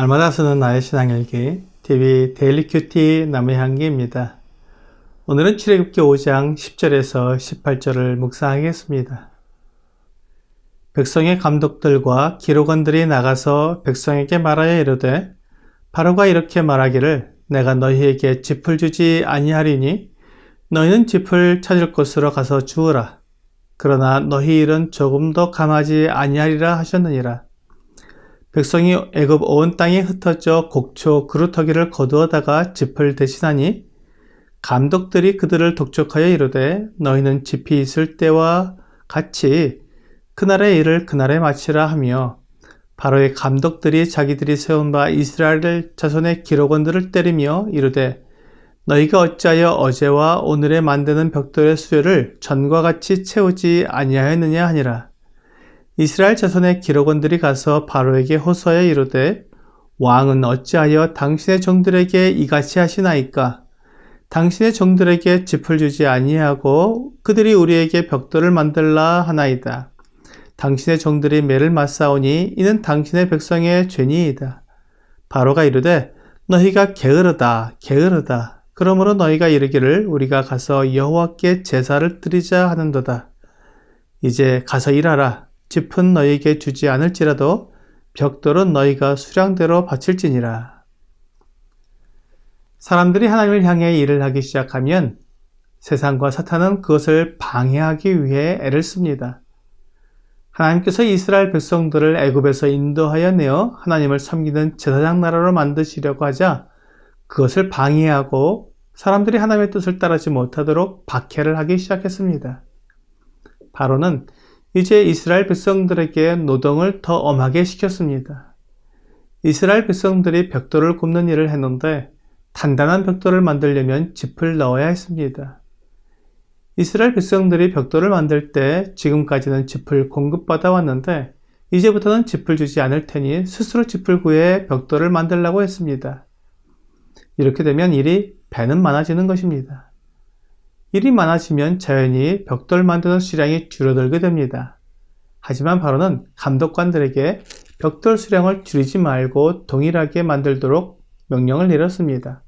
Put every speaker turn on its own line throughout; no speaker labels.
날마다 쓰는 나의 신앙일기 TV 데일리 큐티 남의향기입니다. 오늘은 출애굽기 5장 10절에서 18절을 묵상하겠습니다. 백성의 감독들과 기록원들이 나가서 백성에게 말하여 이르되 바로가 이렇게 말하기를 내가 너희에게 짚을 주지 아니하리니 너희는 짚을 찾을 곳으로 가서 주으라. 그러나 너희 일은 조금도 감하지 아니하리라 하셨느니라. 백성이 애굽 온 땅에 흩어져 곡초 그루터기를 거두어다가 짚을 대신하니 감독들이 그들을 독촉하여 이르되 너희는 짚이 있을 때와 같이 그날의 일을 그날에 마치라 하며 바로의 감독들이 자기들이 세운 바 이스라엘 자손의 기록원들을 때리며 이르되 너희가 어찌하여 어제와 오늘에 만드는 벽돌의 수요를 전과 같이 채우지 아니하였느냐 하니라. 이스라엘 자손의 기록원들이 가서 바로에게 호소하여 이르되 왕은 어찌하여 당신의 종들에게 이같이 하시나이까? 당신의 종들에게 짚을 주지 아니하고 그들이 우리에게 벽돌을 만들라 하나이다. 당신의 종들이 매를 맞사오니 이는 당신의 백성의 죄니이다. 바로가 이르되 너희가 게으르다 게으르다. 그러므로 너희가 이르기를 우리가 가서 여호와께 제사를 드리자 하는도다. 이제 가서 일하라. 짚은 너희에게 주지 않을지라도 벽돌은 너희가 수량대로 바칠지니라. 사람들이 하나님을 향해 일을 하기 시작하면 세상과 사탄은 그것을 방해하기 위해 애를 씁니다. 하나님께서 이스라엘 백성들을 애굽에서 인도하여 내어 하나님을 섬기는 제사장 나라로 만드시려고 하자 그것을 방해하고 사람들이 하나님의 뜻을 따르지 못하도록 박해를 하기 시작했습니다. 바로는 이제 이스라엘 백성들에게 노동을 더 엄하게 시켰습니다. 이스라엘 백성들이 벽돌을 굽는 일을 했는데 단단한 벽돌을 만들려면 짚을 넣어야 했습니다. 이스라엘 백성들이 벽돌을 만들 때 지금까지는 짚을 공급받아 왔는데 이제부터는 짚을 주지 않을 테니 스스로 짚을 구해 벽돌을 만들라고 했습니다. 이렇게 되면 일이 배는 많아지는 것입니다. 일이 많아지면 자연히 벽돌 만드는 수량이 줄어들게 됩니다. 하지만 바로는 감독관들에게 벽돌 수량을 줄이지 말고 동일하게 만들도록 명령을 내렸습니다.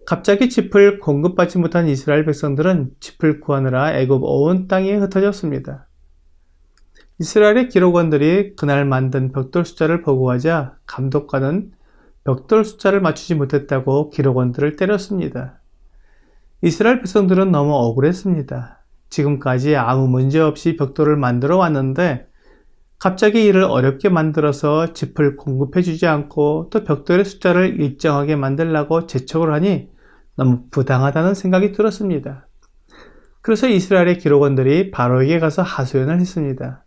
갑자기 짚을 공급받지 못한 이스라엘 백성들은 짚을 구하느라 애굽 온 땅에 흩어졌습니다. 이스라엘의 기록원들이 그날 만든 벽돌 숫자를 보고하자 감독관은 벽돌 숫자를 맞추지 못했다고 기록원들을 때렸습니다. 이스라엘 백성들은 너무 억울했습니다. 지금까지 아무 문제 없이 벽돌을 만들어 왔는데 갑자기 이를 어렵게 만들어서 짚을 공급해 주지 않고 또 벽돌의 숫자를 일정하게 만들라고 재촉을 하니 너무 부당하다는 생각이 들었습니다. 그래서 이스라엘의 기록원들이 바로에게 가서 하소연을 했습니다.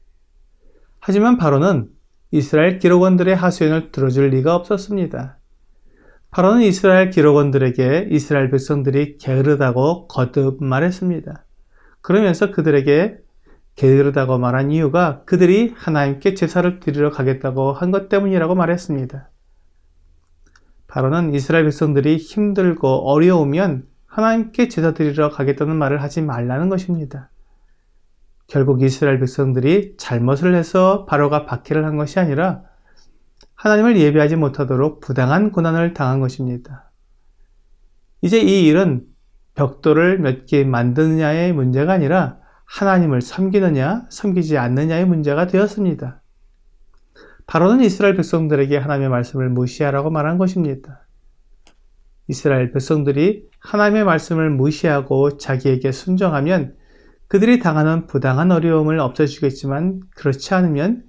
하지만 바로는 이스라엘 기록원들의 하소연을 들어줄 리가 없었습니다. 바로는 이스라엘 기록원들에게 이스라엘 백성들이 게으르다고 거듭 말했습니다. 그러면서 그들에게 게으르다고 말한 이유가 그들이 하나님께 제사를 드리러 가겠다고 한 것 때문이라고 말했습니다. 바로는 이스라엘 백성들이 힘들고 어려우면 하나님께 제사 드리러 가겠다는 말을 하지 말라는 것입니다. 결국 이스라엘 백성들이 잘못을 해서 바로가 박해를 한 것이 아니라 하나님을 예배하지 못하도록 부당한 고난을 당한 것입니다. 이제 이 일은 벽돌을 몇 개 만드느냐의 문제가 아니라 하나님을 섬기느냐 섬기지 않느냐의 문제가 되었습니다. 바로는 이스라엘 백성들에게 하나님의 말씀을 무시하라고 말한 것입니다. 이스라엘 백성들이 하나님의 말씀을 무시하고 자기에게 순종하면 그들이 당하는 부당한 어려움을 없애주겠지만 그렇지 않으면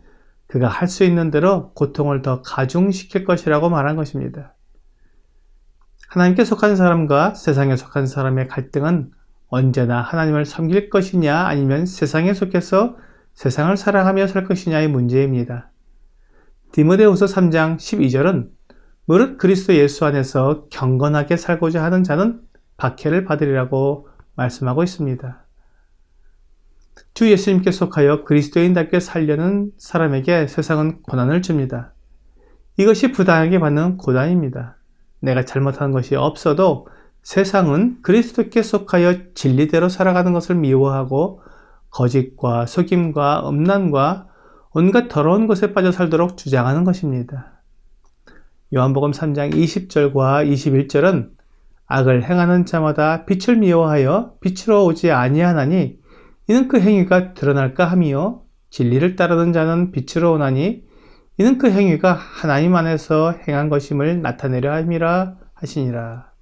그가 할 수 있는 대로 고통을 더 가중시킬 것이라고 말한 것입니다. 하나님께 속한 사람과 세상에 속한 사람의 갈등은 언제나 하나님을 섬길 것이냐 아니면 세상에 속해서 세상을 사랑하며 살 것이냐의 문제입니다. 디모데후서 3장 12절은 무릇 그리스도 예수 안에서 경건하게 살고자 하는 자는 박해를 받으리라고 말씀하고 있습니다. 주 예수님께 속하여 그리스도인답게 살려는 사람에게 세상은 고난을 줍니다. 이것이 부당하게 받는 고난입니다. 내가 잘못한 것이 없어도 세상은 그리스도께 속하여 진리대로 살아가는 것을 미워하고 거짓과 속임과 음란과 온갖 더러운 것에 빠져 살도록 주장하는 것입니다. 요한복음 3장 20절과 21절은 악을 행하는 자마다 빛을 미워하여 빛으로 오지 아니하나니 이는 그 행위가 드러날까 하며 진리를 따르는 자는 빛으로 오나니 이는 그 행위가 하나님 안에서 행한 것임을 나타내려 함이라 하시니라.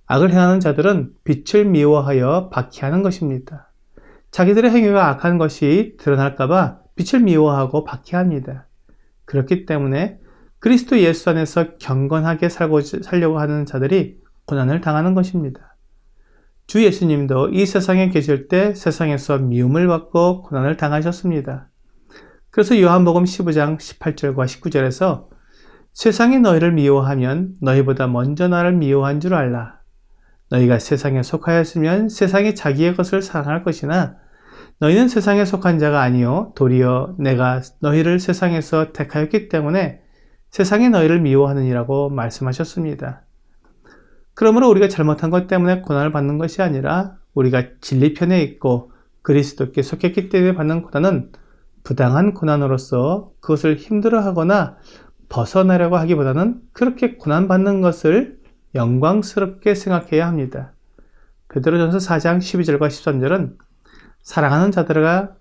악을 행하는 자들은 빛을 미워하여 박해하는 것입니다. 자기들의 행위가 악한 것이 드러날까봐 빛을 미워하고 박해합니다. 그렇기 때문에 그리스도 예수 안에서 경건하게 살려고 하는 자들이 고난을 당하는 것입니다. 주 예수님도 이 세상에 계실 때 세상에서 미움을 받고 고난을 당하셨습니다. 그래서 요한복음 15장 18절과 19절에서 세상이 너희를 미워하면 너희보다 먼저 나를 미워한 줄 알라. 너희가 세상에 속하였으면 세상이 자기의 것을 사랑할 것이나 너희는 세상에 속한 자가 아니요 도리어 내가 너희를 세상에서 택하였기 때문에 세상이 너희를 미워하느니라고 말씀하셨습니다. 그러므로 우리가 잘못한 것 때문에 고난을 받는 것이 아니라 우리가 진리 편에 있고 그리스도께 속했기 때문에 받는 고난은 부당한 고난으로서 그것을 힘들어하거나 벗어나려고 하기보다는 그렇게 고난받는 것을 영광스럽게 생각해야 합니다. 베드로전서 4장 12절과 13절은 사랑하는 자들아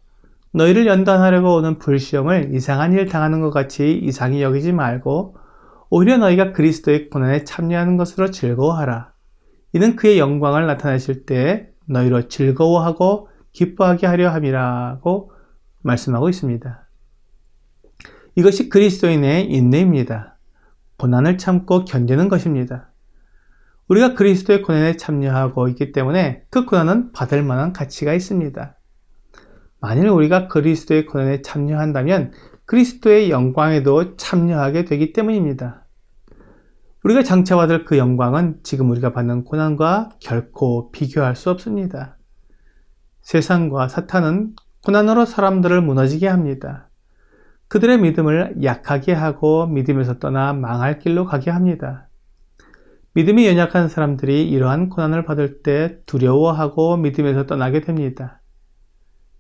너희를 연단하려고 오는 불시험을 이상한 일 당하는 것 같이 이상히 여기지 말고 오히려 너희가 그리스도의 고난에 참여하는 것으로 즐거워하라. 이는 그의 영광을 나타내실 때 너희로 즐거워하고 기뻐하게 하려 함이라고 말씀하고 있습니다. 이것이 그리스도인의 인내입니다. 고난을 참고 견디는 것입니다. 우리가 그리스도의 고난에 참여하고 있기 때문에 그 고난은 받을 만한 가치가 있습니다. 만일 우리가 그리스도의 고난에 참여한다면 그리스도의 영광에도 참여하게 되기 때문입니다. 우리가 장차 받을 그 영광은 지금 우리가 받는 고난과 결코 비교할 수 없습니다. 세상과 사탄은 고난으로 사람들을 무너지게 합니다. 그들의 믿음을 약하게 하고 믿음에서 떠나 망할 길로 가게 합니다. 믿음이 연약한 사람들이 이러한 고난을 받을 때 두려워하고 믿음에서 떠나게 됩니다.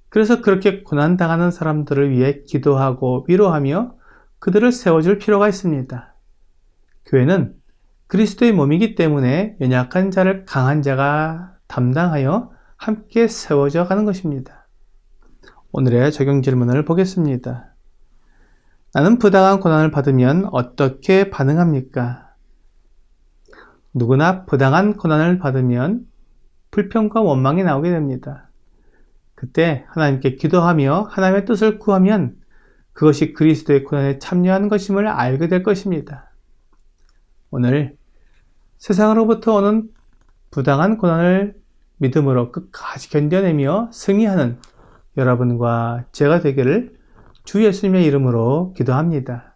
그래서 그렇게 고난당하는 사람들을 위해 기도하고 위로하며 그들을 세워줄 필요가 있습니다. 교회는 그리스도의 몸이기 때문에 연약한 자를 강한 자가 담당하여 함께 세워져 가는 것입니다. 오늘의 적용 질문을 보겠습니다. 나는 부당한 고난을 받으면 어떻게 반응합니까? 누구나 부당한 고난을 받으면 불평과 원망이 나오게 됩니다. 그때 하나님께 기도하며 하나님의 뜻을 구하면 그것이 그리스도의 고난에 참여하는 것임을 알게 될 것입니다. 오늘 세상으로부터 오는 부당한 고난을 믿음으로 끝까지 견뎌내며 승리하는 여러분과 제가 되기를 주 예수님의 이름으로 기도합니다.